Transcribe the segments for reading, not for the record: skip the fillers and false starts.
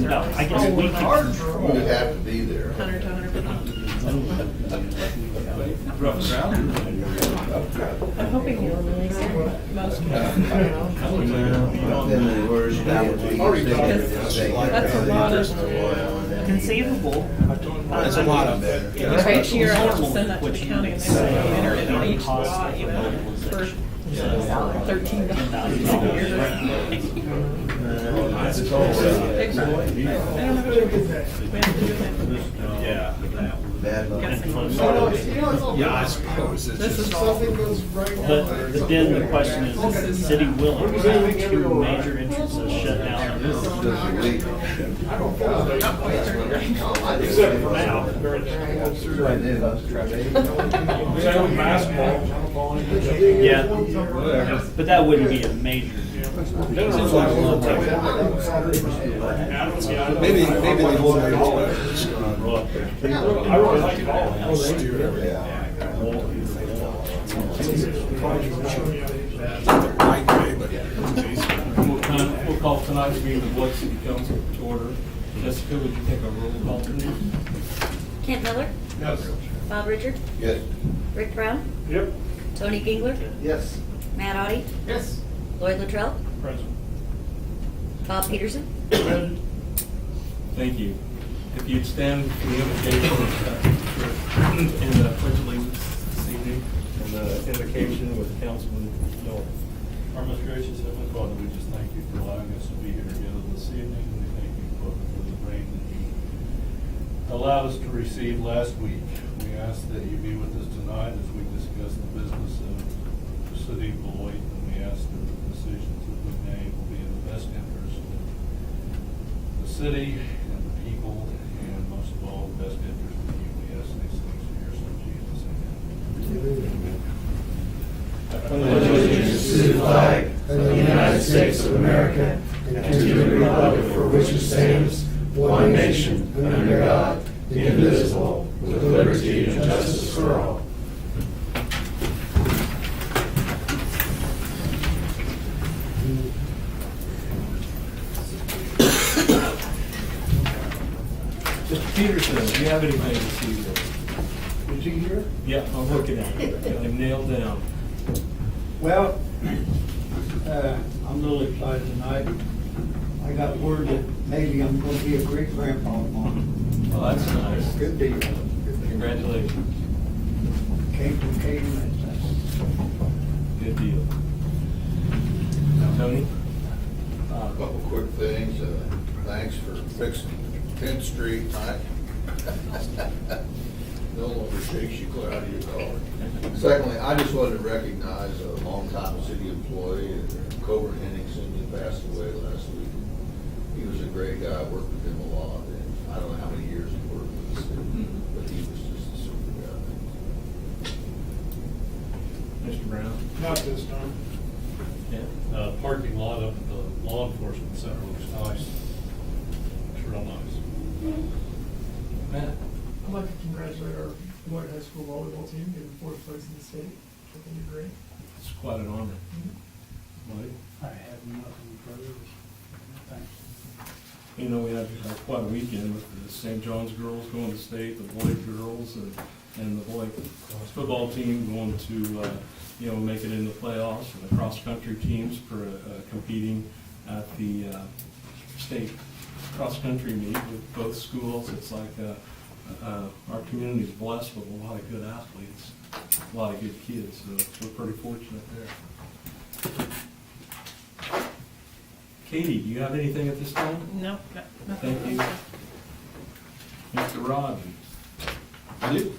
No, I guess we Would can. have to be there. 100 to 150. Rough crowd. I'm hoping you'll release it. Most of Then the worst that would be. That's a lot of- Conceivable. That's a lot of it. Each year I have to Normal, send that to what the you county and they say, say enter it on each cost lot, you know, for $13 a year. That's I don't know who we have to do that. Yeah. Bad luck. Yeah, I suppose it's This is just. all. But then the question is the city willing to have two major entrances shut down? Just a week. Except for now. Same with basketball. Yeah, but that wouldn't be a major. Maybe the whole. I really like it all. We'll call tonight's meeting of Boyd City Council to order. Jessica, would you take a roll call, please? Kent Miller, Yes. Bob Richard, Yes. Rick Brown, Yep. Tony Gingler, Yes. Matt Audie, Yes. Lloyd Luttrell, Present. Bob Peterson. Thank you. If you'd stand for the invocation in the pledge of allegiance this evening, and the invocation with Councilman Miller. Our most gracious Heavenly Father, we just thank you for allowing us to be here together this evening. We thank you for the rain that you allowed us to receive last week. We ask that you be with us tonight as we discuss the business of the city of Beloit, and we ask that the decisions that we make will be in the best interest of the city and the people, and most of all, the best interest of you. We ask these things in your son Jesus' name. Allegiance to the flag of the United States of America and to the republic for which it stands, one nation, under God, indivisible, with liberty and justice for all. Mr. Peterson, do you have anything to see there? Did you hear? Yeah, I'm looking at it. Got him nailed down. Well, I'm really excited tonight. I got word that maybe I'm going to be a great grandpa tomorrow. Well, that's nice. Good deal. Congratulations. Came from Katy, Minnesota. Good deal. Tony? A couple quick things. Thanks for fixing 10th Street tonight. No longer shakes you clear out of your car. Secondly, I just wanted to recognize a longtime city employee, Coburn Henningsen, who passed away last week. He was a great guy. I worked with him a lot, and I don't know how many years he worked with the city, but he was just a super guy. Mr. Brown? Not this time. Yeah. Parking lot up at the law enforcement center looks nice. It's real nice. Matt? I'd like to congratulate our Beloit High School volleyball team getting fourth place in the state. I think you're great. It's quite an honor. Mike? I have nothing further. Thanks. You know, we had quite a weekend with the St. John's girls going to state, the Beloit girls, and the Beloit football team going to, make it in the playoffs, and the cross-country teams for competing at the state cross-country meet with both schools. It's like our community is blessed with a lot of good athletes, a lot of good kids, so we're pretty fortunate there. Katie, do you have anything at this time? No, nothing. Thank you. Mr. Rodman? I do.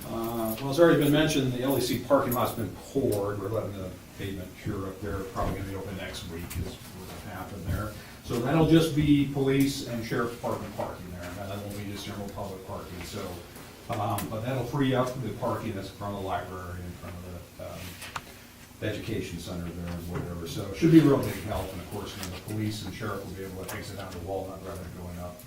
Well, it's already been mentioned, the LEC parking lot's been poured. We're letting the pavement cure up there. Probably gonna be open next week is what's happened there. So that'll just be police and sheriff's department parking there. That won't be just general public parking, so. But that'll free up the parking that's in front of the library, in front of the education center there and whatever. So it should be a real big help. And of course, the police and sheriff will be able to exit down to Walnut rather than going up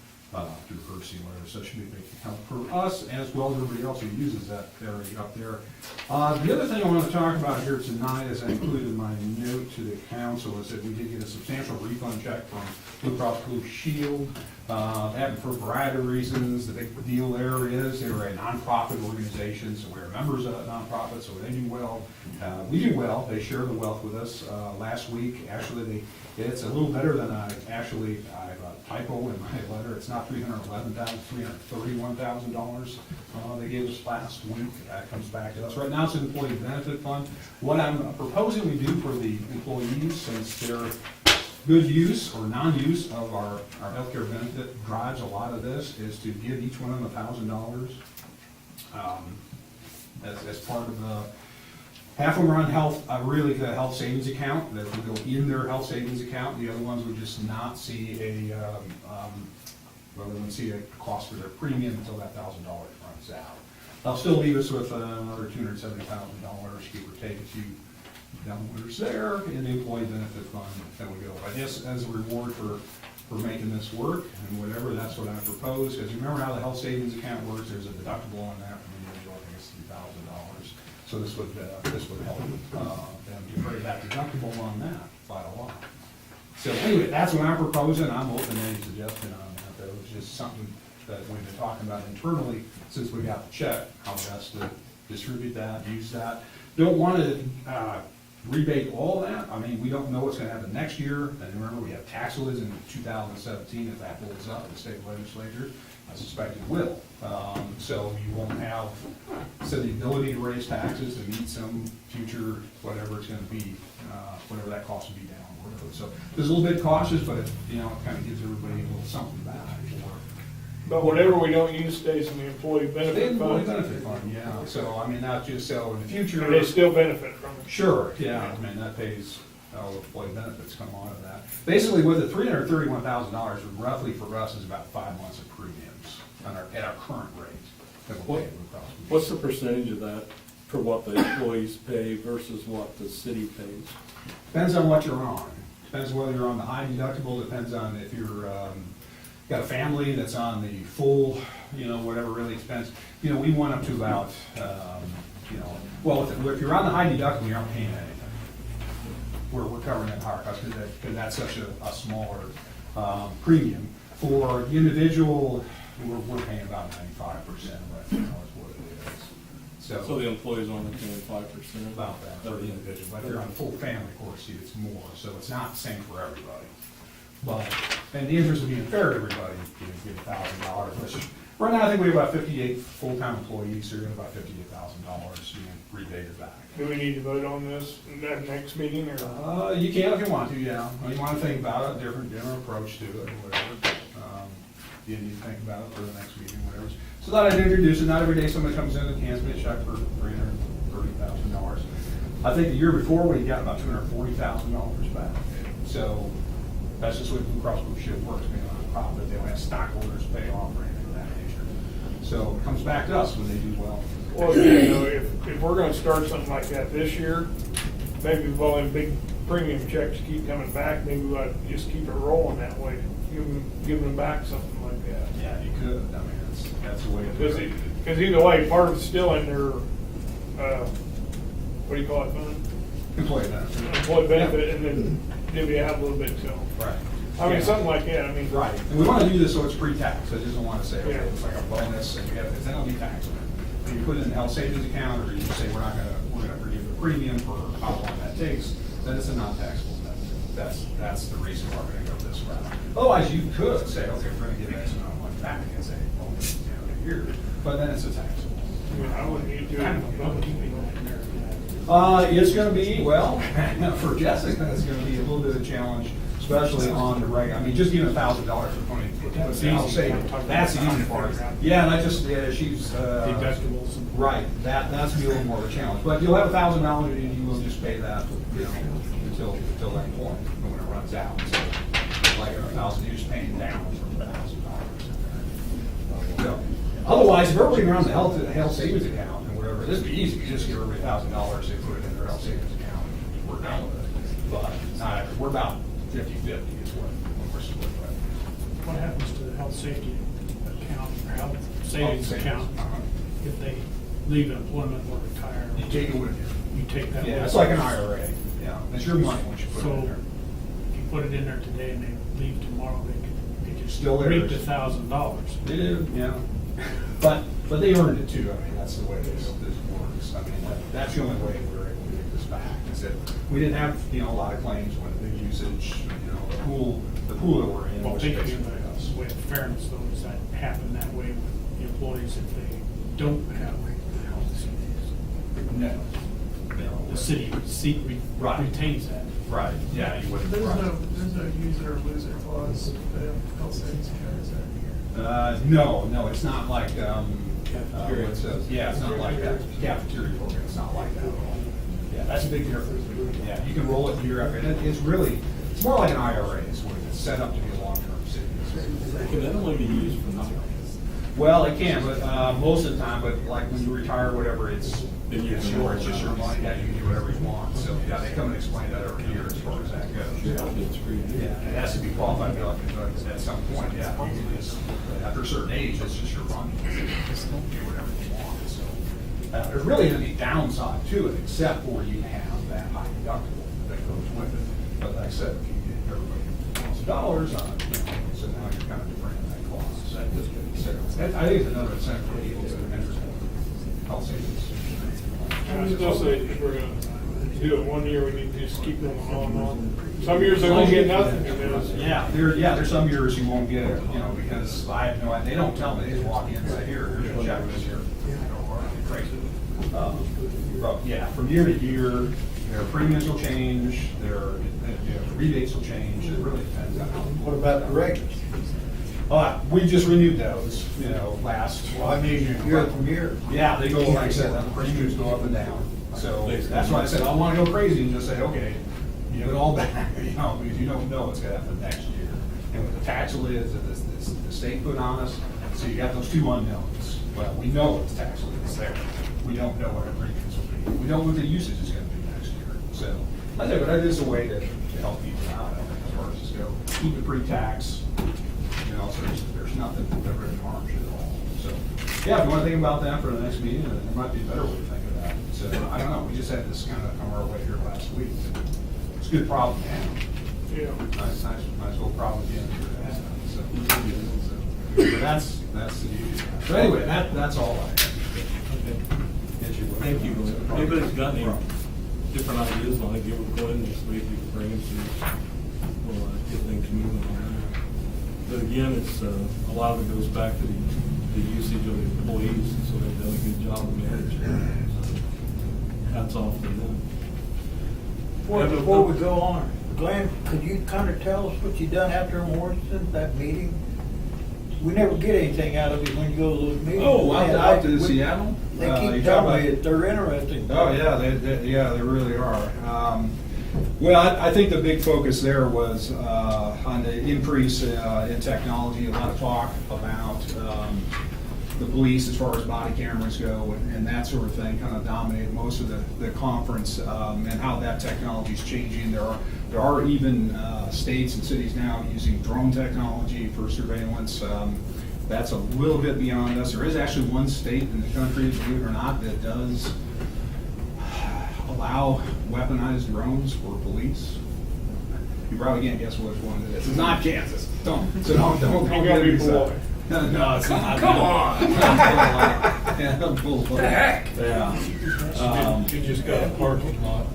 through courtesy letters, so it should be a big help for us as well as everybody else who uses that area up there. The other thing I want to talk about here tonight, as I included in my note to the council, is that we did get a substantial refund check from Blue Cross Blue Shield. That happened for a variety of reasons. The big deal there is they were a nonprofit organization, so we're members of that nonprofit, so they do well. We do well. They share the wealth with us. Last week, actually, it's a little better than I have a typo in my letter. It's not $331,000 they gave us last week. That comes back to us. Right now, it's an employee benefit fund. What I'm proposing we do for the employees, since they're good use or non-use of our healthcare benefit drives a lot of this, is to give each one of them $1,000 as part of the. Half of them are on health, really the health savings account, that would go in their health savings account. The other ones would just not see they wouldn't see a cost for their premium until that $1,000 runs out. They'll still leave us with another $270,000, give or take a few dollars there in the employee benefit fund that would go. I guess as a reward for making this work and whatever, that's what I propose. Because you remember how the health savings account works, there's a deductible on that from the individual, I think it's $3,000. So this would help them defray that deductible on that by a lot. So anyway, that's what I'm proposing. I'm open to any suggestion on that. That was just something that we've been talking about internally since we got the check, how best to distribute that, use that. Don't want to rebate all that. I mean, we don't know what's going to happen next year. And remember, we have tax lids in 2017 if that holds up in the state legislature. I suspect it will. So you won't have, the ability to raise taxes to meet some future, whatever it's going to be, whatever that cost will be down the road. So it's a little bit cautious, but it kind of gives everybody a little something back. But whatever we don't use stays in the employee benefit Employee fund. benefit fund, yeah. So, I mean, not just, so in the future. And they still benefit from it. Sure, yeah, I mean, that pays, all the employee benefits come out of that. Basically, with the $331,000, roughly for us is about 5 months of premiums at our current rate that we'll pay Blue Cross Blue Shield. What's the percentage of that for what the employees pay versus what the city pays? Depends on what you're on. Depends whether you're on the high deductible, depends on if you're, got a family that's on the full, whatever really expensive. We went up to about, well, if you're on the high deductible, you aren't paying anything. We're covering that higher cost because that's such a smaller premium. For the individual, we're paying about 95% right now is what it is. So the employees only paying 5%? About that for the individual. But if you're on a full family course, it's more. So it's not the same for everybody. But, in the interest of being fair to everybody, you get $1,000, which right now I think we have about 58 full-time employees, so you're about $58,000 being rebated back. Do we need to vote on this in that next meeting or? You can if you want to, yeah. You want to think about it, different approach to it, or whatever. You need to think about it for the next meeting, whatever. So that I'd introduce it. Not every day somebody comes in and hands me a check for $330,000. I think the year before we got about $240,000 back. So that's just what Blue Cross Blue Shield works, being on profit. They don't have stockholders pay off or anything of that nature. So it comes back to us when they do well. Well, if we're gonna start something like that this year, maybe with all them big premium checks keep coming back, maybe we ought to just keep it rolling that way, give them back something like that. Yeah, you could. I mean, that's the way to do it. Because either way, part of it's still in their, what do you call it, fund? Employee benefit. Employee benefit, and then divvy out a little bit to them. Right. I mean, Yeah. something like that, I mean. Right, and we want to do this so it's pre-tax. I just don't want to say, okay, Yeah. it's like a bonus, and it's not be taxable. If you put it in the health savings account, or you say we're gonna forgive the premium for how long that takes, then it's a non-taxable benefit. That's the reason why we're gonna go this route. Otherwise, you could say, okay, we're gonna give X amount of money back and say, oh, a year, but then it's a taxable. I mean, I wouldn't need to. It's gonna be, well, for Jessica, it's gonna be a little bit of a challenge, especially on the regular. I mean, just giving $1,000 for 20. I'll say, that's the easy part. Yeah, and she's. Deductibles. Right, that's gonna be a little more of a challenge, but you'll have $1,000 and you will just pay that, until that point, when it runs out. So, like $1,000, you're just paying down from $1,000. So, otherwise, if everybody around the health savings account and whatever, this would be easy. You just give everybody $1,000, they put it in their health savings account, and we're done with it. But not, we're about 50-50 is what we're split with. What happens to the health safety account, or health savings account, if they leave employment or retire. You take it with you. You take that. Yeah, with it's you. like an IRA, yeah, it's your money once you put it in So, there. if you put it in there today and they leave tomorrow, they just Still reap theirs. the $1,000. They do, yeah. But they earned it too, I mean, that's the way this works. I mean, that's the only way we're able to get this back, is that we didn't have, a lot of claims with the usage, the pool that we're in Well, was thinking basically of us. the way of fairness, though, does that happen that way with the employees if they don't have the health savings? No. The city Right. retains that. Right, yeah, you wouldn't. There's no user or loser clause for the health savings account, is there? No, it's not like, what it says, yeah, it's not like that cafeteria program, it's not like that at all. Yeah, that's a big difference. Yeah, you can roll it year after, and it's more like an IRA, is what it's set up to be a long-term savings. Can that only be used for nothing? Well, it can, but most of the time, but like when you retire, whatever, it's Then you can yours, roll it's it just your out. money, yeah, you can do whatever you want. So, yeah, they come and explain that every year as far as that goes. It's free. Yeah, it has to be qualified, like, at some point, yeah. After a certain age, it's just your money. You can do whatever you want, so. There's really any downside to it, except for you have that high deductible that goes with it. But like I said, if you get everybody $1,000, so now you're kind of defraying that cost. So I think it's another incentive for people to enter health savings. I was gonna say, if we're gonna do it 1 year, we need to just keep going on and on. Some years they won't get nothing, Yeah, there's some years you won't get it, because I have no idea, they don't tell me, they just walk in and say, here's your check this year. Crazy. But yeah, from year to year, their premiums will change, their rebates will change, it really depends on how. What about the regulars? We just renewed those, last. Well, I mean, year from year. Yeah, they go, like I said, the premiums go up and down. So that's why I said, I don't want to go crazy and just say, okay, give it all back, because you don't know what's going to happen next year. And with the tax lids that the state put on us, so you got those two unknowns. Well, we know what the tax lid is there. We don't know what our premiums will be. We don't know what the usage is going to be next year. So, I think that is a way to help people out, I think, as far as this goes. Keep it pre-tax. So there's nothing that really harms you at all. So, yeah, if you want to think about that for the next meeting, there might be a better way to think of that. So, I don't know, we just had this kind of come our way here last week. It's a good problem to have. Yeah. Nice little problem to get into that. So, but that's the beauty. So anyway, that's all I have. Thank you. If anybody's got any different ideas on it, give them a call in next week, we can bring them to, we'll get things moving on that. But again, it's, a lot of it goes back to the usage of the employees, so they've done a good job of managing it. So, hats off to them. Before we go on, Glenn, could you kind of tell us what you done after Morrison, that meeting? We never get anything out of it when you go to those meetings. Out to Seattle? They You keep talking telling me about- that they're interesting. Oh, yeah, they really are. Well, I think the big focus there was on the increase in technology, a lot of talk about the police as far as body cameras go and that sort of thing kind of dominated most of the conference, and how that technology is changing. There are even states and cities now using drone technology for surveillance. That's a little bit beyond us. There is actually one state in the country, believe it or not, that does allow weaponized drones for police. You probably can't guess which one it is. It's not Kansas. Don't gotta be boy. No, it's not. Come on. The heck? Yeah. You just got a parking lot.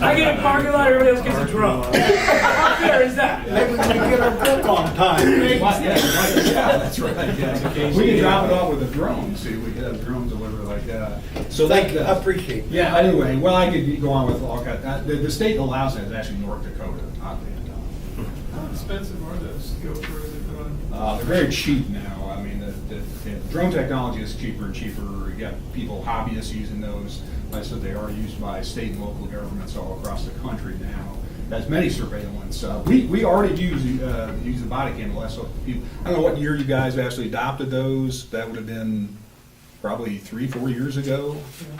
I get a parking lot, everybody else gets a drone. How fair is that? Maybe we can get our book on time. Yeah, that's right. Yeah. We can drop it off with a drone. See, we could have drones deliver like that. So Thank you, I appreciate it. Yeah. Anyway, well, I could go on with all that. The state that allows that is actually North Dakota, oddly enough. How expensive are those GoPros they put on? They're very cheap now. I mean, the drone technology is cheaper and cheaper. You got people, hobbyists using those. Like I said, they are used by state and local governments all across the country now. As many surveillance. We already use the body camera. So I don't know what year you guys actually adopted those. That would have been probably 3-4 years ago.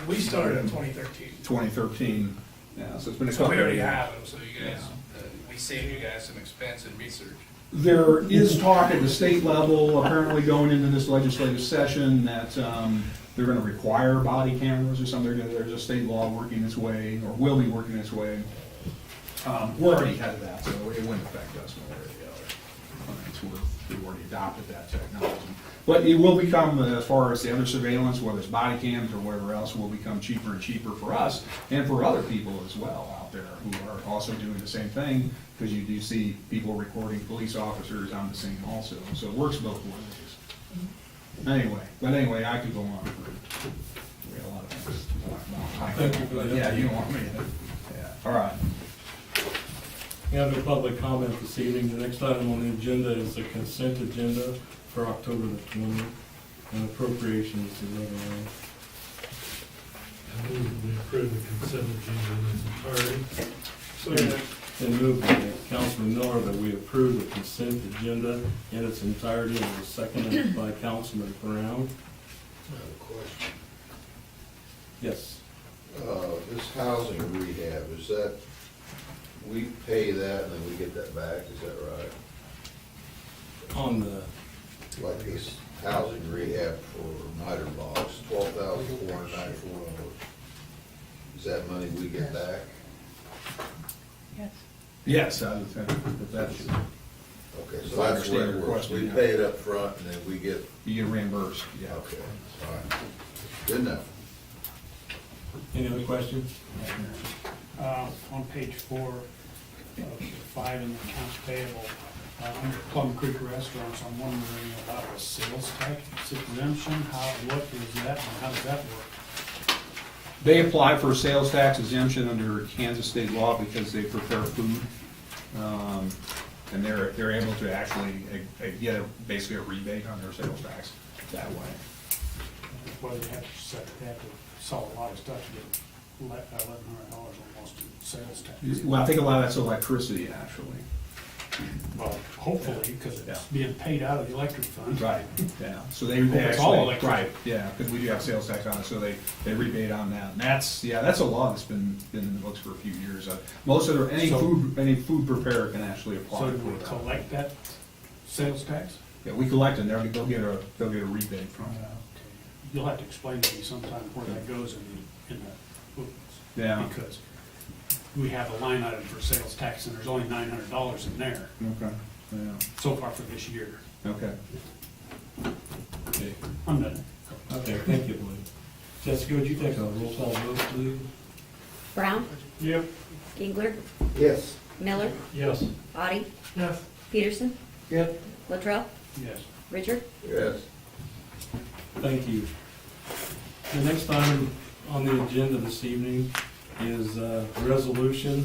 We started in 2013. 2013. Yeah, so it's been a So couple. we already of years. have them, so you guys, we we save you guys some expense and research. There is talk at the state level, apparently going into this legislative session, that they're gonna require body cameras or something. There's a state law working its way, or will be working its way. We're already ahead of that, so it wouldn't affect us one way or the other. We've already adopted that technology. But it will become, as far as the other surveillance, whether it's body cams or whatever else, will become cheaper and cheaper for us and for other people as well out there who are also doing the same thing, because you do see people recording police officers on the scene also. So it works both ways. Anyway, I could go on for, we got a lot of things to talk about. Thank you for that. Yeah, you don't want me to. Yeah, all right. We have no public comment this evening. The next item on the agenda is the consent agenda for October the 20th, and appropriations is the other one. I move we approve the consent agenda in its entirety. Been moved by Councilman Miller that we approve the consent agenda in its entirety, and was seconded by Councilman Brown. I have a question. Yes. This housing rehab, is that, we pay that and then we get that back, is that right? On the, Like this housing rehab for Niter Box, $12,494. Is that money we get back? Yes. Yes, I would think that that's, Okay, If so I that's the way understand it your works. question, We yeah. pay it up front and then we get, you get reimbursed, yeah. okay, all right. Good enough. any other questions? On page 4 of 5 in the accounts payable, under Plum Creek Restaurants, I'm wondering about the sales tax exemption. What is that and how does that work? They apply for sales tax exemption under Kansas state law because they prepare food. And they're able to actually get basically a rebate on their sales tax that way. Well, they have to sell a lot of stuff to get $1,100 almost in sales tax. Well, I think a lot of that's electricity, actually. Well, hopefully, because it's Yeah. being paid out of the electric fund. Right, yeah, so they Well, it's all actually, electric. right, yeah, because we do have sales tax on it, so they rebate on that. And that's a law that's been in the books for a few years. Most of any So- food preparer can actually apply So for do we that. collect that sales tax? Yeah, we collect it, and they'll get a rebate from it. Okay. You'll have to explain to me sometime where that goes in the books. Yeah. Because we have a line item for sales tax and there's only $900 in there Okay, yeah, so far for this year. okay. Okay, I'm done. okay, thank you, Blake. Jessica, would you take a roll call vote, please? Brown, Yep. Gingler, Yes. Miller, Yes. Audi, Yes. Peterson, Yep. Latrell, Yes. Richard. Yes. Thank you. The next item on the agenda this evening is Resolution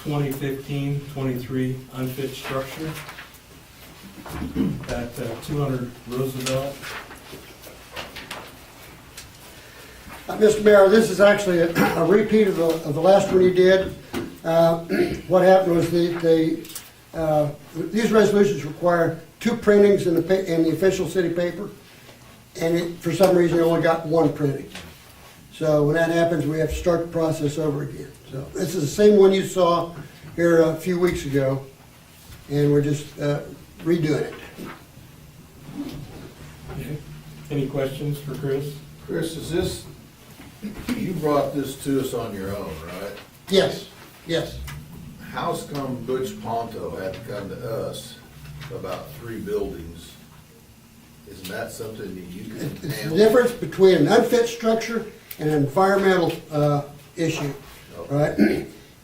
2015-23 unfit structure at 200 Roosevelt. Mr. Mayor, this is actually a repeat of the last one you did. What happened was these resolutions require 2 printings in the official city paper, and for some reason, you only got 1 printing. So when that happens, we have to start the process over again. So this is the same one you saw here a few weeks ago, and we're just redoing it. Okay. Any questions for Chris? Chris, is this, you brought this to us on your own, right? Yes, yes. How's come Butch Ponto had to come to us about 3 buildings? Isn't that something that you can It's the handle? difference between an unfit structure and an environmental issue, right?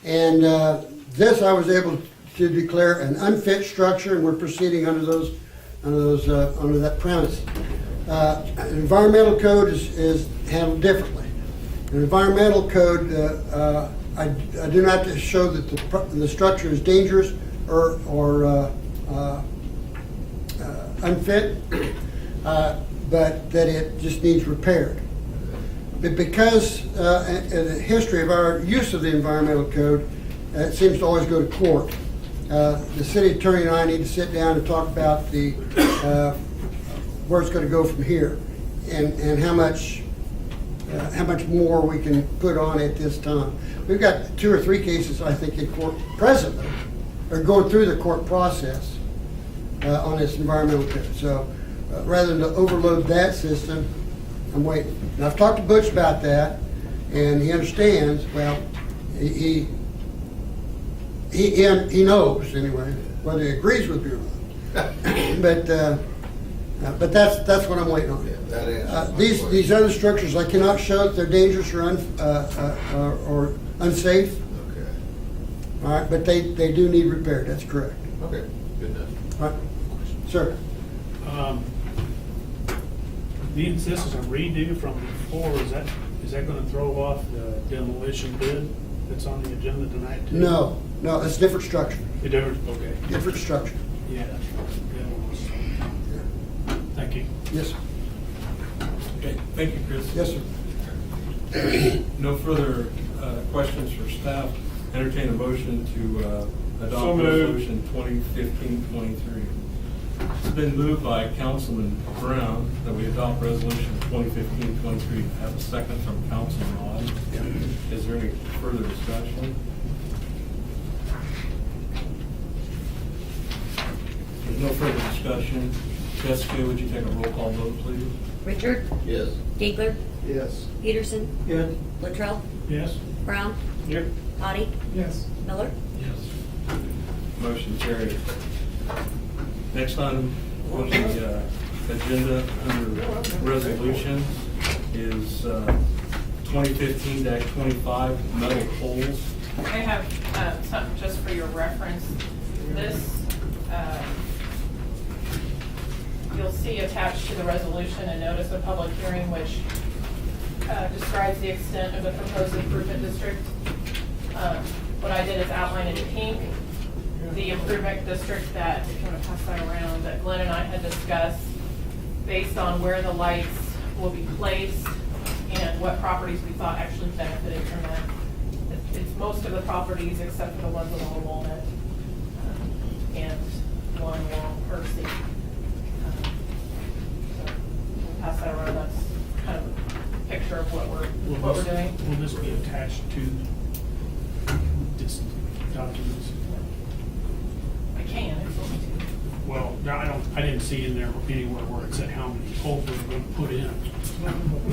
And this I was able to declare an unfit structure, and we're proceeding under that premise. An environmental code is handled differently. An environmental code, I do not show that the structure is dangerous or unfit, but that it just needs repaired. But because the history of our use of the environmental code, it seems to always go to court. The city attorney and I need to sit down and talk about where it's going to go from here, and how much more we can put on at this time. We've got 2 or 3 cases, I think, in court presently or going through the court process on this environmental code. So rather than to overload that system, I'm waiting. And I've talked to Butch about that, and he understands. Well, he knows anyway, whether he agrees with me or not. But that's what I'm waiting on. Yeah, that answers my These question. other structures, I cannot show that they're dangerous or unsafe. Okay, All right, but they do need repair. That's correct. okay, good enough. All right, sir. This is a redo from before, is that gonna throw off the demolition bid that's on the agenda tonight too? No, it's a different structure. It different, okay. Different structure. Yeah. Thank you. Yes, sir. Okay, thank you, Chris. Yes, sir. No further questions for staff. Entertain a motion to So adopt moved. resolution 2015-23. It's been moved by Councilman Brown that we adopt resolution 2015-23. Have a second from Councilman Odd. Is there any further discussion? There's no further discussion. Jessica, would you take a roll call vote, please? Richard, Yes. Diegler, Yes. Peterson, Yes. Latrell, Yes? Brown, Yep. Addie, Yes. Miller. Yes. Motion carried. Next item on the agenda under resolution is 2015-25 metal poles. I have something just for your reference. This, you'll see attached to the resolution a notice of public hearing which describes the extent of the proposed improvement district. What I did is outline in pink the improvement district that, if you want to pass that around, that Glenn and I had discussed based on where the lights will be placed and what properties we thought actually benefited from that. It's most of the properties except for the ones along Walnut and one along Percy. So we'll pass that around. That's kind of a picture of what we're doing. Will this be attached to this document? I can, if you want me to. Well, no, I didn't see in there anywhere where it said how many poles we're going to put in.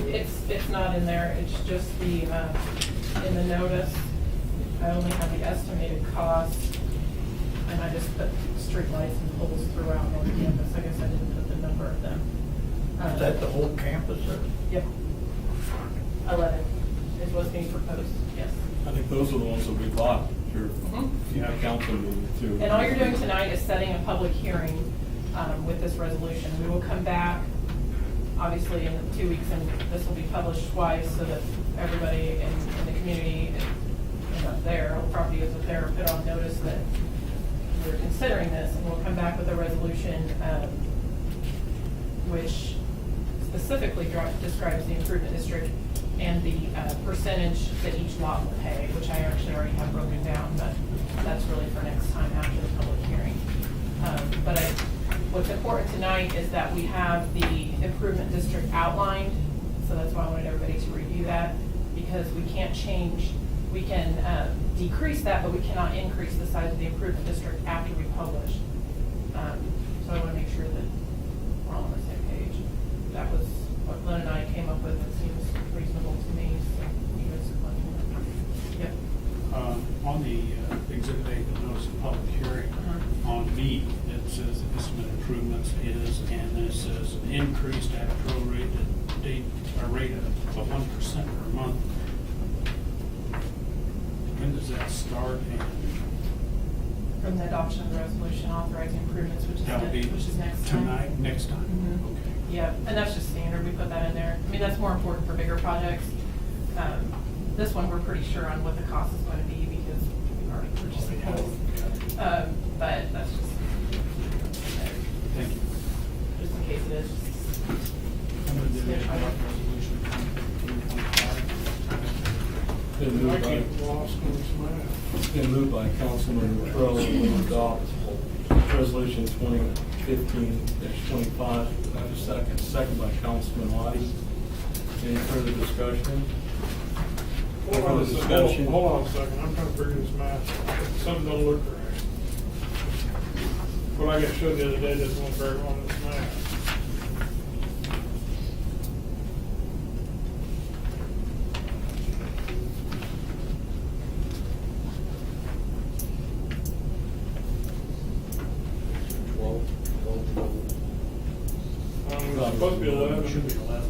It's not in there, it's just the, in the notice, I only have the estimated cost, and I just put street lights and poles throughout North Campus. I guess I didn't put the number of them. Is that the whole campus or? Yep. 11 is what's being proposed, yes. I think those are the ones that we bought. Mhm. If you have council meeting too. And all you're doing tonight is setting a public hearing with this resolution. We will come back, obviously, in 2 weeks, and this will be published twice so that everybody in the community and up there, all property is up there, put on notice that we're considering this, and we'll come back with a resolution which specifically describes the improvement district and the percentage that each lot will pay, which I actually already have broken down, but that's really for next time after the public hearing. But what's important tonight is that we have the improvement district outlined, so that's why I wanted everybody to review that, because we can't change, we can decrease that, but we cannot increase the size of the improvement district after we publish. So I want to make sure that we're all on the same page. That was what Glenn and I came up with. It seems reasonable to me, so you guys are fine. Yep. On the exhibit A, the notice of public hearing, on B, it says estimate improvements is, and then it says increased at prorated rate of 1% per month. When does that start? And From the adoption of the resolution authorizing improvements, which that would be is next time. tonight, next time? Mhm. Okay. Yeah, and that's just standard, we put that in there. I mean, that's more important for bigger projects. This one, we're pretty sure on what the cost is going to be because we've already purchased the poles. But that's just, Thank you. just in case it is. I'm going to do the resolution 2025. Been I moved by- get lost in this math. Been moved by Councilman Latrell to adopt resolution 2015-25. I have a second. Second by Councilman Lottie. Any further discussion? Hold on a Further second, discussion? hold on a second, I'm trying to figure this math out. Something don't look right. like I showed the other day, doesn't look very well on this map. It's supposed to be 11. Should be 11.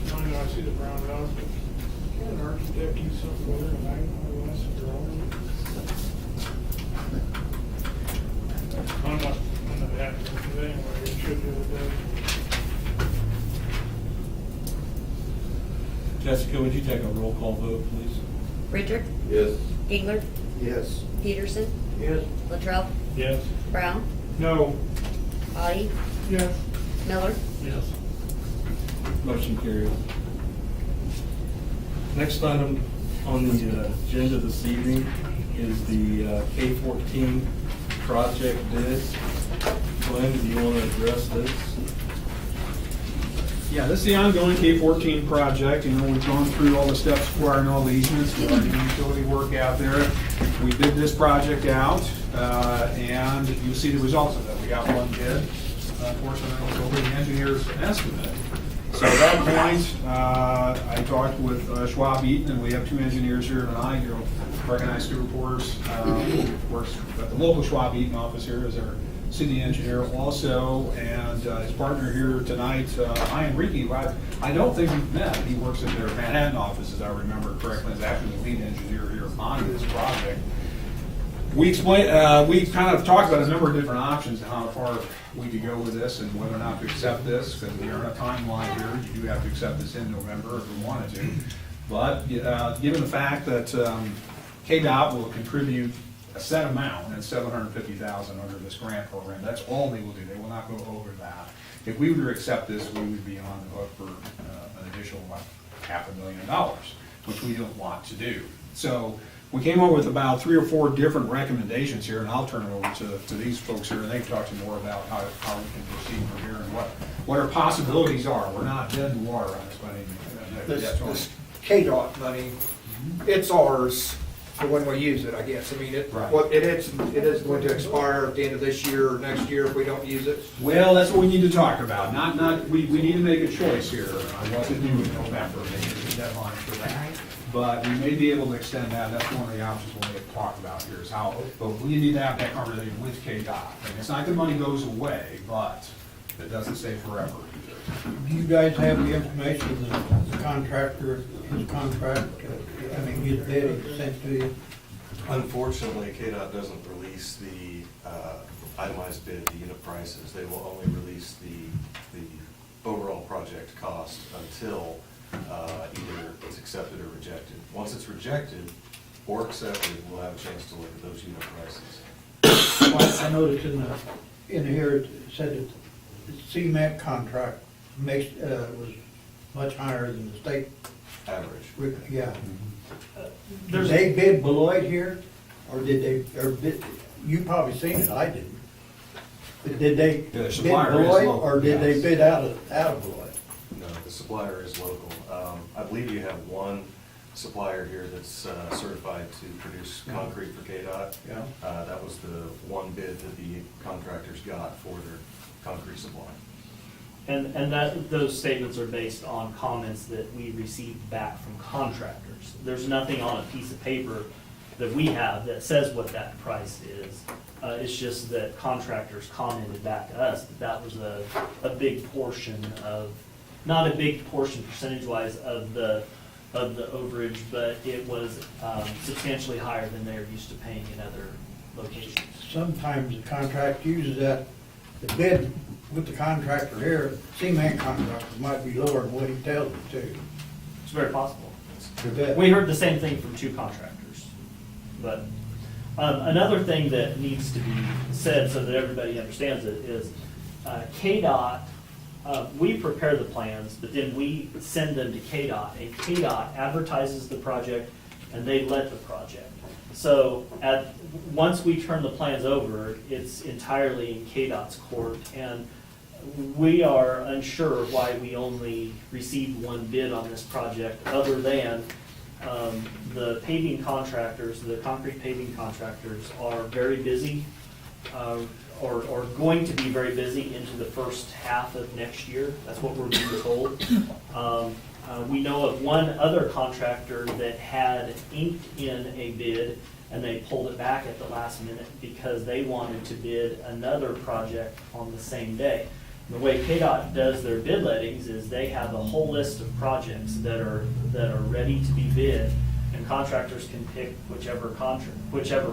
I know, I see the brown dots, but can an architect use something with it, and I don't I'm not happy with it anyway, it should the other day. Jessica, would you take a roll call vote, please? Richard, Yes. Gingler, Yes. Peterson, Yes. Latrell, Yes. Brown, No. Audie, Yes. Miller, Yes. Motion carried. Next item on the agenda this evening is the K-14 project bid. Glenn, do you want to address this? Yeah, this is the ongoing K-14 project. You know, we've gone through all the steps requiring all the easements, we're already doing utility work out there. We bid this project out, and you'll see the results of it. We got one bid. Unfortunately, it was over the engineer's estimate. So at that point, I talked with Schwab Eaton, and we have two engineers here tonight, who recognize two reporters. Works at the local Schwab Eaton office here as our city engineer also, and his partner here tonight, Ian Rieke, who I don't think we've met. He works at their Manhattan office, as I remember correctly, is actually the lead engineer here on this project. We explained, we kind of talked about a number of different options and how far we could go with this and whether or not to accept this, because we are on a timeline here. You do have to accept this in November if we wanted to. But given the fact that KDOT will contribute a set amount, and $750,000 under this grant program, that's all they will do. They will not go over that. If we were to accept this, we would be on the hook for an additional $500,000, which we don't want to do. So we came up with about 3 or 4 different recommendations here, and I'll turn it over to these folks here, and they can talk to you more about how we can proceed from here and what our possibilities are. We're not dead in the water on this money. This KDOT money, it's ours for when we use it, I guess. I mean, Right. it is going to expire at the end of this year or next year if we don't use it. Well, that's what we need to talk about. We need to make a choice here on what to do in November, maybe there's a deadline for that. But we may be able to extend that. That's one of the options we'll need to talk about here is how, but we need to have that conversation with KDOT. And it's not that money goes away, but it doesn't stay forever either. Do you guys have the information of the contractor, his contract, his bid he sent to you? Unfortunately, KDOT doesn't release the itemized bid, the unit prices. They will only release the overall project cost until either it's accepted or rejected. Once it's rejected or accepted, we'll have a chance to look at those unit prices. Well, I noticed in here, it said that the cement contract was much higher than the state. Average. Yeah. Did There's- they bid Beloit here, or did they, or bid, you probably seen it, I didn't. But did they The bid supplier is Beloit, local, or did they yes. bid out of Beloit? No, the supplier is local. I believe you have one supplier here that's certified to produce concrete for KDOT. Yeah. That was the one bid that the contractors got for their concrete supply. And those statements are based on comments that we received back from contractors. There's nothing on a piece of paper that we have that says what that price is. It's just that contractors commented back to us that that was a big portion of, not a big portion percentage-wise of the overage, but it was substantially higher than they're used to paying in other locations. Sometimes the contract uses that, the bid with the contractor here, cement contractor might be lower than what he tells it to. It's very possible. You bet. We heard the same thing from 2 contractors. But another thing that needs to be said so that everybody understands it is KDOT, we prepare the plans, but then we send them to KDOT, and KDOT advertises the project and they let the project. So once we turn the plans over, it's entirely in KDOT's court, and we are unsure why we only received one bid on this project, other than The paving contractors, the concrete paving contractors are very busy, or going to be very busy into the first half of next year. That's what we're being told. We know of one other contractor that had inked in a bid and they pulled it back at the last minute because they wanted to bid another project on the same day. The way KDOT does their bid lettings is they have a whole list of projects that are ready to be bid, and contractors can pick whichever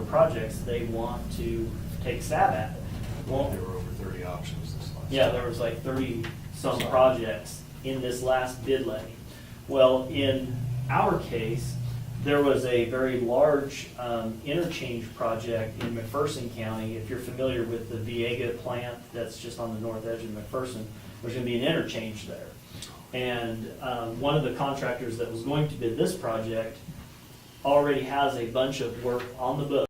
projects they want to take stab at. Well, There were over 30 options this last. yeah, there was like 30-some projects in this last bid letting. Well, in our case, there was a very large interchange project in McPherson County. If you're familiar with the Viega plant that's just on the north edge of McPherson, there's going to be an interchange there. And one of the contractors that was going to bid this project already has a bunch of work on the book